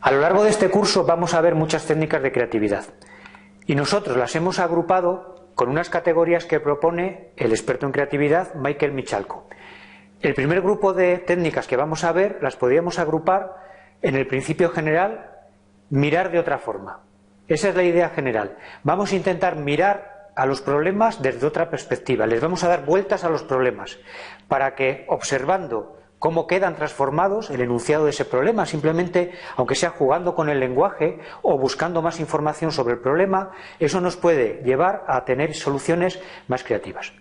A lo largo de este curso vamos a ver muchas técnicas de creatividad y nosotros las hemos agrupado con unas categorías que propone el experto en creatividad Michael Michalko. El primer grupo de técnicas que vamos a ver las podríamos agrupar en el principio general, mirar de otra forma. Esa es la idea general. Vamos a intentar mirar a los problemas desde otra perspectiva, les vamos a dar vueltas a los problemas para que, observando cómo quedan transformados el enunciado de ese problema, simplemente, aunque sea jugando con el lenguaje o buscando más información sobre el problema, eso nos puede llevar a tener soluciones más creativas.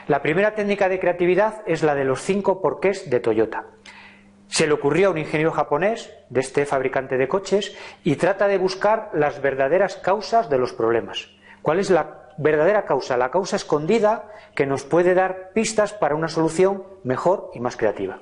La primera técnica de creatividad es la de los 5 porqués de Toyota. Se le ocurrió a un ingeniero japonés de este fabricante de coches y trata de buscar las verdaderas causas de los problemas. ¿Cuál es la verdadera causa? La causa escondida que nos puede dar pistas para una solución mejor y más creativa.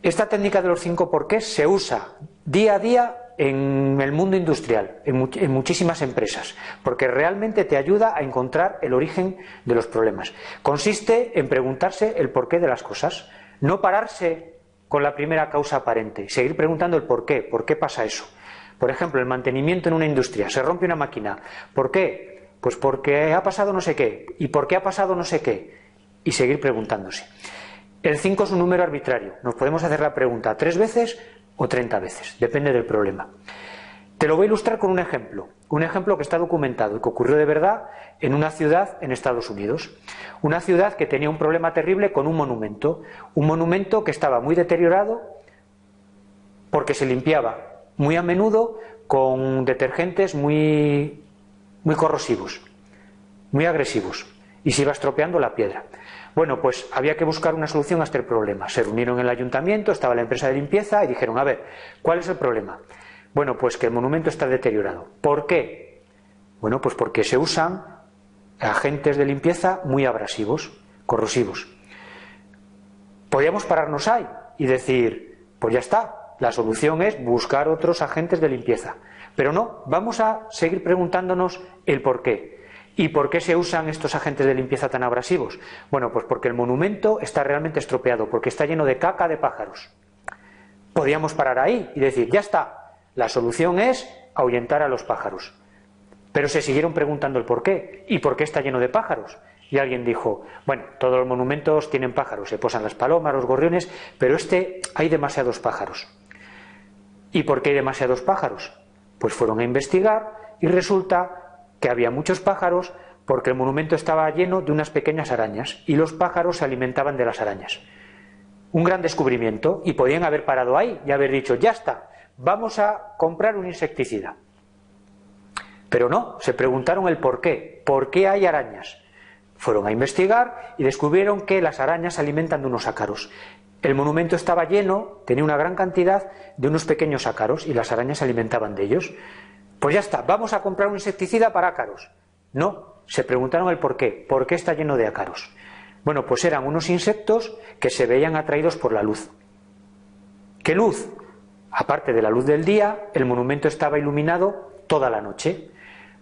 Esta técnica de los 5 porqués se usa día a día en el mundo industrial, en muchísimas empresas, porque realmente te ayuda a encontrar el origen de los problemas. Consiste en preguntarse el porqué de las cosas, no pararse con la primera causa aparente, seguir preguntando el por qué pasa eso. Por ejemplo, el mantenimiento en una industria, se rompe una máquina, ¿por qué? Pues porque ha pasado no sé qué, ¿y por qué ha pasado no sé qué? Y seguir preguntándose. El 5 es un número arbitrario, nos podemos hacer la pregunta 3 veces o 30 veces, depende del problema. Te lo voy a ilustrar con un ejemplo que está documentado y que ocurrió de verdad en una ciudad en Estados Unidos. Una ciudad que tenía un problema terrible con un monumento que estaba muy deteriorado porque se limpiaba muy a menudo con detergentes muy corrosivos, muy agresivos, y se iba estropeando la piedra. Bueno, pues había que buscar una solución a este problema. Se reunieron en el ayuntamiento, estaba la empresa de limpieza y dijeron, a ver, ¿cuál es el problema? Bueno, pues que el monumento está deteriorado. ¿Por qué? Bueno, pues porque se usan agentes de limpieza muy abrasivos, corrosivos. Podríamos pararnos ahí y decir, pues ya está, la solución es buscar otros agentes de limpieza. Pero no, vamos a seguir preguntándonos el por qué. ¿Y por qué se usan estos agentes de limpieza tan abrasivos? Bueno, pues porque el monumento está realmente estropeado, porque está lleno de caca de pájaros. Podríamos parar ahí y decir, ya está, la solución es ahuyentar a los pájaros. Pero se siguieron preguntando el por qué. ¿Y por qué está lleno de pájaros? Y alguien dijo, bueno, todos los monumentos tienen pájaros, se posan las palomas, los gorriones, pero hay demasiados pájaros. ¿Y por qué hay demasiados pájaros? Pues fueron a investigar y resulta que había muchos pájaros porque el monumento estaba lleno de unas pequeñas arañas y los pájaros se alimentaban de las arañas. Un gran descubrimiento, y podían haber parado ahí y haber dicho, ya está, vamos a comprar un insecticida. Pero no, se preguntaron el por qué hay arañas. Fueron a investigar y descubrieron que las arañas se alimentan de unos ácaros. El monumento estaba lleno, tenía una gran cantidad de unos pequeños ácaros y las arañas se alimentaban de ellos. Pues ya está, vamos a comprar un insecticida para ácaros. No, se preguntaron el por qué está lleno de ácaros. Bueno, pues eran unos insectos que se veían atraídos por la luz. ¿Qué luz? Aparte de la luz del día, el monumento estaba iluminado toda la noche.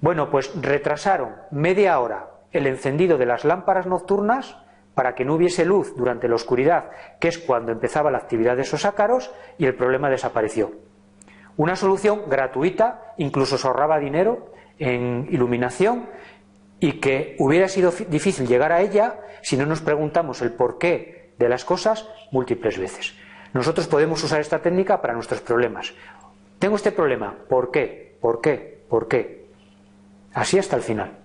Bueno, pues retrasaron media hora el encendido de las lámparas nocturnas para que no hubiese luz durante la oscuridad, que es cuando empezaba la actividad de esos ácaros, y el problema desapareció. Una solución gratuita, incluso se ahorraba dinero en iluminación, y que hubiera sido difícil llegar a ella si no nos preguntamos el porqué de las cosas múltiples veces. Nosotros podemos usar esta técnica para nuestros problemas. Tengo este problema, ¿por qué? ¿Por qué? ¿Por qué? Así hasta el final.